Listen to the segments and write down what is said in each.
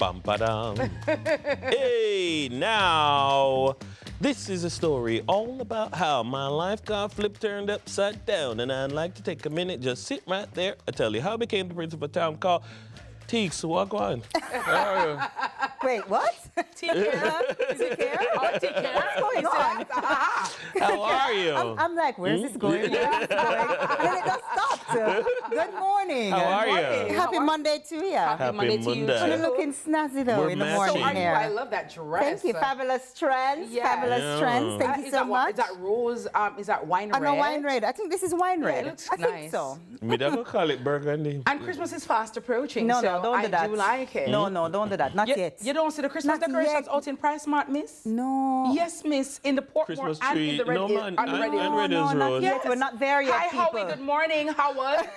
Bam padam. Hey, now, this is a story all about how my life got flipped, turned upside down, and I'd like to take a minute, just sit right there, and tell you how I became the principal of a town called Teeks. Walk on. Wait, what? TK. Is it care? Oh, TK. What's going on? How are you? I'm like, where's this going? Where's this going? And then it just stopped. Good morning. How are you? Happy Monday to you. Happy Monday to you, Monday. You're looking snazzy though We're in the matching. morning So are you? here. I love that dress. Thank you, fabulous trends. Yeah. Fabulous Yeah. trends. Thank you Is so that what- much. Is that rose? Is that wine red? No, wine red. I think this is wine red. it looks I think nice. so. Me don't call it burgundy. And Christmas is fast approaching. No, so don't do that. I do like it. No, don't do that. Not yet. You don't see the Christmas Not decorations yet. out in Price Mart, miss? No. Yes, miss. In the Portmore Christmas and tree. in the Red No, Hill. man. On the Red Hill. And Red Hills not Road. yet. We're not there yet, Hi, people. Howie. Good morning. Howard.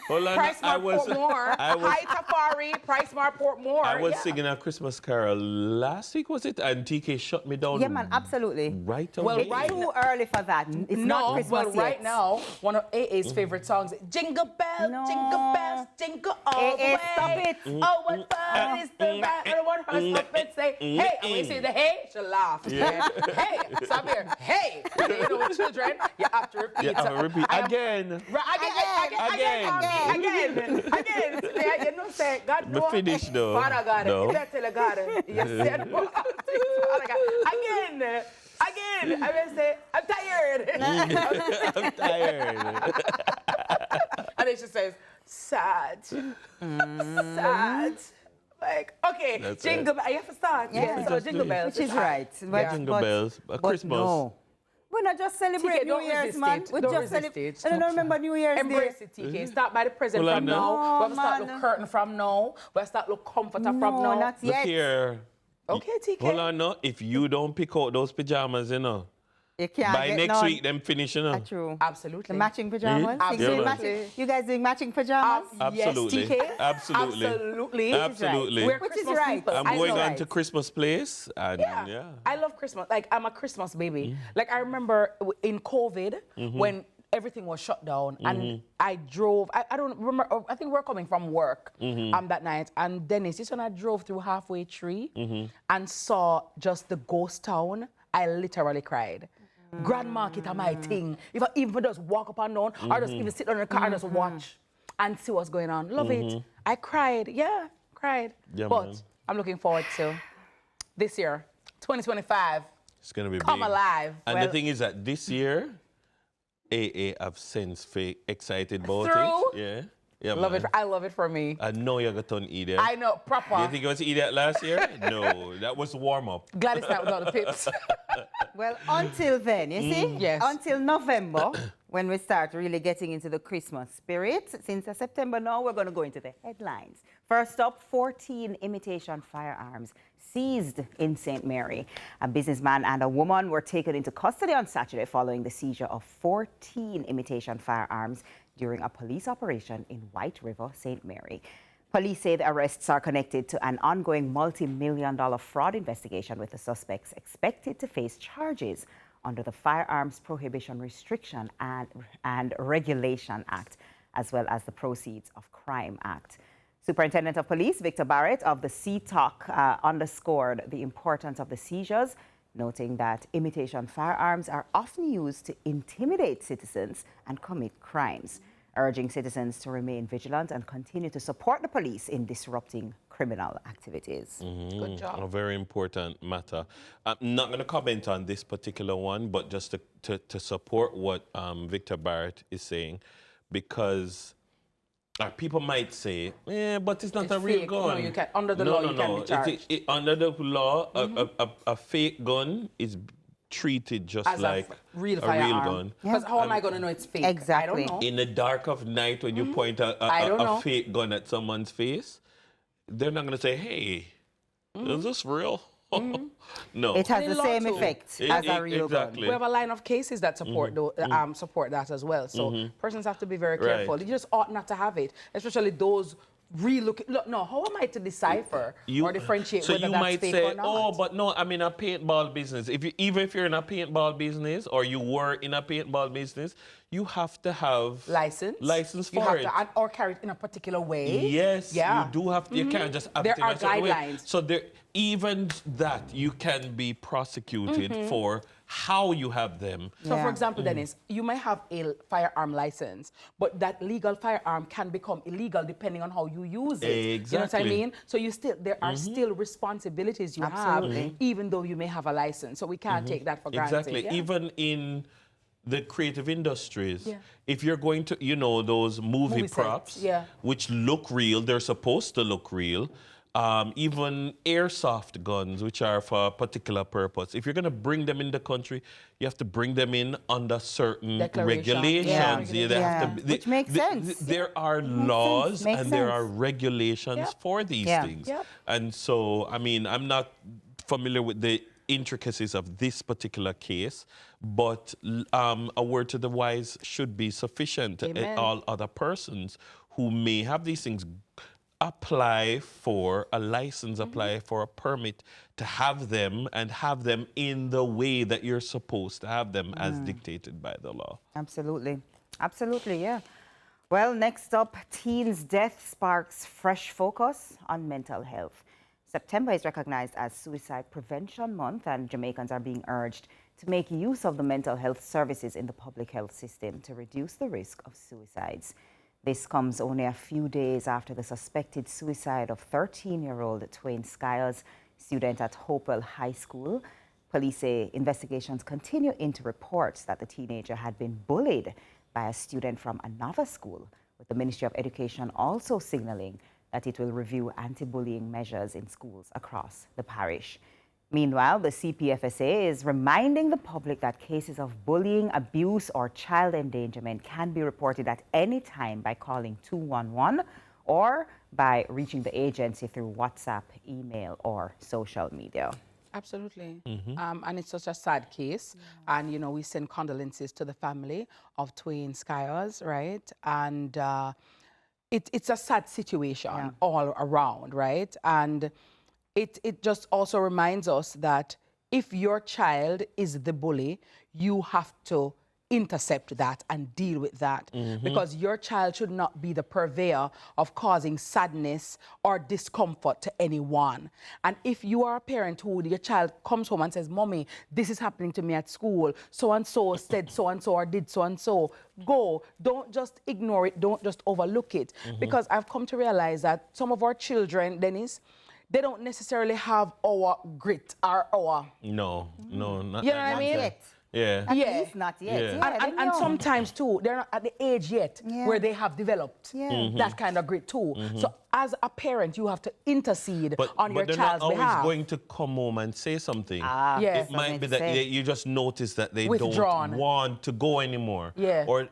Hold on, Price Mart Portmore. Hi, Tafari. Price Mart Portmore. I was Yeah. singing a Christmas carol last week, was it? And TK shut me down. Yeah, man, absolutely. Right Well, away. It's right too early for that. It's not No, Christmas well, right yet. now, one of AA's favorite songs, Jingle Bell, No. Jingle Bells, Jingle All the AA, Way. stop it. Oh, what fun is the ride, and one horse up and say, hey. And when you say the hey, she'll laugh. Yeah. Hey, stop here. Hey. You know, children, you have to repeat. Yeah, I'll repeat I am- again. Again. Yeah, you know, say, God, Me no. finish though. Father God, No. you better tell God. You said, Father God. Again. I will say, I'm tired. I'm tired. And then she says, sad. Sad. Like, okay, That's jingle bells. You have to start. Yeah. So jingle bells. Which is right. But, Jingle bells. but Christmas. no. We're not just celebrate TK, New don't Year's, resist man. it. We Don't just resist celebrate. it. I don't remember New Year's Day. Embrace it, TK. Start by the present Well, from I know. now. We have to start man. look curtain from now. We have to start look comforter from No, now. not Look yet. here. Okay, TK. Hold on, no. If you don't pick out those pajamas, you know, You can't by get next none. week, them finish, you know. True. Absolutely. The matching pajamas. Yeah. You doing Yeah, man. matching- You guys doing matching pajamas? Absolutely. Yes, TK. Absolutely. Absolutely. Absolutely. We're Which is Christmas right. people. I'm I going know. on to Christmas place, and Yeah. yeah. I love Christmas. Like, I'm a Christmas baby. Like, I remember in COVID, when everything was shut down, and I drove, I don't remember, I think we were coming from work that night, and Dennis, this one I drove through halfway tree and saw just the ghost town. I literally cried. Grand Market are my thing. If I even just walk up and down, or just even sit on the car and just watch and see what's going on. Love it. I cried. Yeah, cried. Yeah, but man. I'm looking forward to this year, 2025. It's going to be Come big. alive. And Well, the thing is that this year, AA have since excited about Through? it. Yeah. Yeah, love man. it. I love it for me. I know you're going to turn idiot. I know, proper. Do you think it was idiot last year? No, that was warm up. Glad it's not without the pips. Well, until then, you see? Yes. Until November, when we start really getting into the Christmas spirit. Since September now, we're going to go into the headlines. First up, 14 imitation firearms seized in St. Mary. A businessman and a woman were taken into custody on Saturday following the seizure of 14 imitation firearms during a police operation in White River, St. Mary. Police say the arrests are connected to an ongoing multi-million-dollar fraud investigation, with the suspects expected to face charges under the Firearms Prohibition Restriction and Regulation Act, as well as the Proceeds of Crime Act. Superintendent of Police Victor Barrett of the CTOC underscored the importance of the seizures, noting that imitation firearms are often used to intimidate citizens and commit crimes, urging citizens to remain vigilant and continue to support the police in disrupting criminal activities. Good job. A very important matter. I'm not going to comment on this particular one, but just to support what Victor Barrett is saying, because people might say, but it's not It's a real fake. gun. No, you can't. Under the law, you can't be charged. Under the law, a fake gun is treated just As like a real a firearm. real gun. Because how am I going to know it's fake? Exactly. I don't know. In the dark of night, when you point I don't a know. fake gun at someone's face, they're not going to say, hey, is this real? No. It has And in the law same too. effect as a real exactly. We have a line of cases that support support that as well. So persons have to be very careful. Right. You just ought not to have it, especially those Look, no, how am I to decipher or differentiate so whether you that's might fake say, or not? oh, but no, I'm in a paintball business. Even if you're in a paintball business or you were in a paintball business, you have to have license for you have it. to, or carry it in a particular way. Yes, yeah. you do have to. You can't just have There it in are a certain way. guidelines. So there, even that, you can be prosecuted for how you have them. So, for Yeah. example, Dennis, you may have a firearm license, but that legal firearm can become illegal depending on how you use it. You know what I Exactly. mean? So there are still responsibilities you Absolutely. have, even though you may have a license. So we can't take that for granted. Exactly. Yeah. Even in the creative industries, Yeah. if you're going to, those movie Movie sets, props, yeah. which look real, they're supposed to look real. Even airsoft guns, which are for a particular purpose. If you're going to bring them in the country, you have to bring them in under certain Declaration. regulations. Yeah. They have Yeah. to, Which makes sense. There are Makes laws sense. Makes and there are sense. regulations Yep. for these Yeah. things. Yep. And so, I mean, I'm not familiar with the intricacies of this particular case, but a word to the wise should be sufficient. Amen. All other persons who may have these things apply for a license, apply for a permit to have them and have them in the way that you're supposed to have them as dictated by the law. Absolutely. Absolutely, yeah. Well, next up, teens' death sparks fresh focus on mental health. September is recognized as Suicide Prevention Month, and Jamaicans are being urged to make use of the mental health services in the public health system to reduce the risk of suicides. This comes only a few days after the suspected suicide of 13-year-old Twain Skiles, student at Hopewell High School. Police say investigations continue into reports that the teenager had been bullied by a student from another school, with the Ministry of Education also signaling that it will review anti-bullying measures in schools across the parish. Meanwhile, the CPFSA is reminding the public that cases of bullying, abuse, or child endangerment can be reported at any time by calling 211 or by reaching the agency through WhatsApp, email, or social media. Absolutely. And it's such a sad case. And, we send condolences to the family of Twain Skiles, right? And it's a sad situation all around, right? And it just also reminds us that if your child is the bully, you have to intercept that and deal with that, because your child should not be the purveyor of causing sadness or discomfort to anyone. And if you are a parent who your child comes home and says, "Mommy, this is happening to me at school, so-and-so said so-and-so or did so-and-so," go. Don't just ignore it. Don't just overlook it. Because I've come to realize that some of our children, Dennis, they don't necessarily have our grit or our... No, not You know what I Not mean? yet. Yeah. At Yeah. least not yet. Yeah. Yeah, And they're young. sometimes, too, they're not at the age yet where they have developed that kind of grit, too. So as a parent, you have to intercede on your they're child's not always behalf. going to come home and say something. Yes. It might be that say. you just notice that they Withdrawn. don't want to go anymore. Yeah. Or,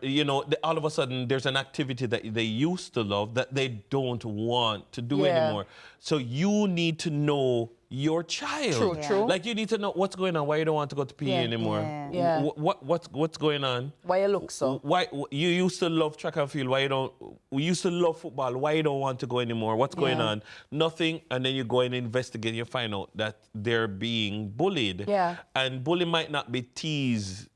all of a sudden there's an activity that they used to love that they don't want to do Yeah. anymore. So you need to know your child. True, Yeah. true. Like you need to know what's going on, why you don't want to go to PE anymore. Yeah. Yeah. What's going on? Why you look so? Why you used to love track and field? Why you don't? We used to love football. Why you don't want to go anymore? What's going on? Nothing. And then you go and investigate. You find out that they're being bullied. Yeah. And bullying might not be teased.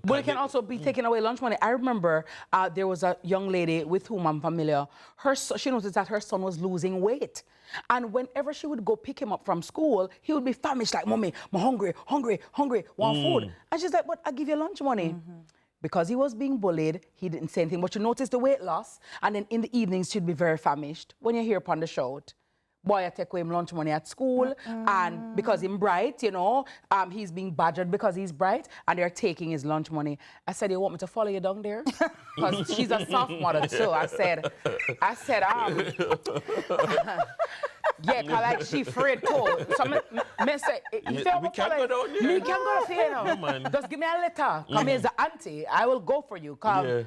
But it can also be taking away lunch money. I remember there was a young lady with whom I'm familiar. She noticed that her son was losing weight. And whenever she would go pick him up from school, he would be famished, like, "Mommy, I'm hungry, want food." And she's like, "But I give you lunch money." Because he was being bullied, he didn't say anything. But you notice the weight loss, and then in the evenings, she'd be very famished. When you hear upon the shout, boy, I take away him lunch money at school, and because he's bright, he's being badgered because he's bright, and they're taking his lunch money. I said, "You want me to follow you down there?" Because she's a soft mother too. I said, yeah, cause like she afraid too. So me say, if you we can't go down there. Me can go there now. No, man. Just give me a letter. Come here as an auntie. I will go for you. Come. Yeah.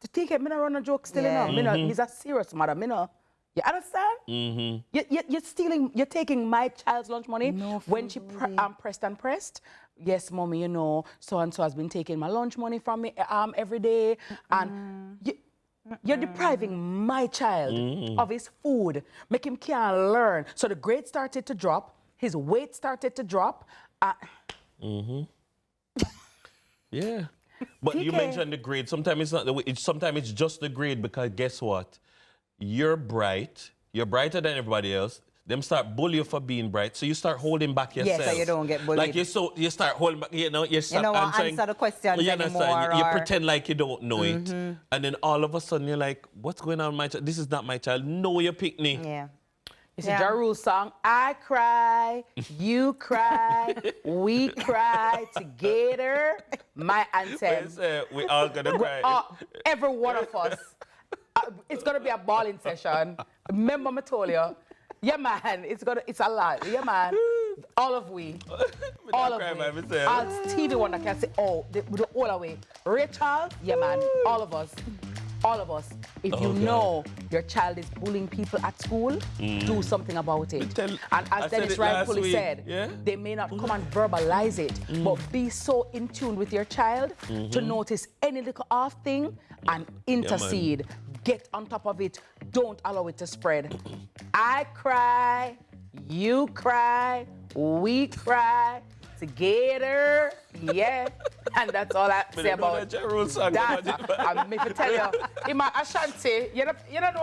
To take it, me not run a joke still, Yeah. Me me's a serious mother, me know. You understand? You're stealing, you're taking my child's lunch money when she pressed. Yes, Mommy, so-and-so has been taking my lunch money from me every day. And you're depriving my child of his food. Make him can't learn. So the grade started to drop. His weight started to drop. Yeah. But you TK. mentioned the grade. Sometimes it's not the way. Sometimes it's just the grade because guess what? You're bright. You're brighter than everybody else. Them start bully you for being bright, so you start holding back yourself. Yes, so you don't get bullied. Like you start holding back. You start don't want to answering. answer the questions You understand? anymore, You or- pretend like you don't know it, and then all of a sudden you're like, "What's going on, my child? This is not my child." No, you pick me. Yeah. It's a Ja Rule song. I cry, you cry, we cry together. My anthem. We all gonna cry. Every one of us. It's gonna be a balling session. Remember, I told you. Yeah, man. It's a lot. Yeah, man. All of we. All of we. All TV one that can say, oh, the all away. Rachel, yeah, man. All of us. All of us. If you know your child is bullying people at school, do something about it. And as Dennis rightfully said, they may not come and verbalize it, but be so in tune with your child to notice any little off thing and intercede. Get on top of it. Don't allow it to spread. I cry, you cry, we cry together. Yeah. And that's all I say about that. I'm to tell you, in my Ashanti, you know.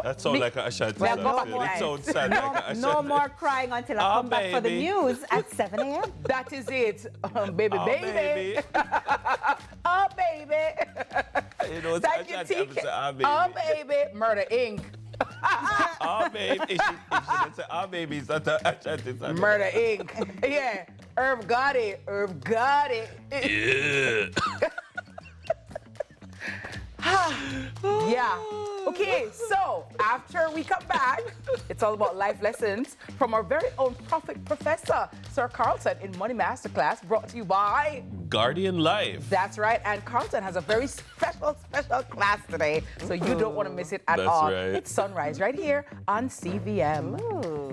That sounds like an Ashanti. Well, go back It sounds sad like an Ashanti. No more crying until I come back for the news at 7 a.m. That is it. Baby, baby. Oh, baby. You know, Thank you, TK. Oh, baby. Murder Inc. Oh, baby. If she didn't say, oh, baby, it's not a Ashanti. Murder Inc. Yeah. Irv got it. Irv got it. Yeah. Yeah. Okay, so after we come back, it's all about life lessons from our very own prophet professor, Sir Carlton, in Money Masterclass, brought to you by Guardian Life. That's right, and Carlton has a very special class today, so you don't want to miss it at That's all. right. It's Sunrise right here on CVM. Ooh.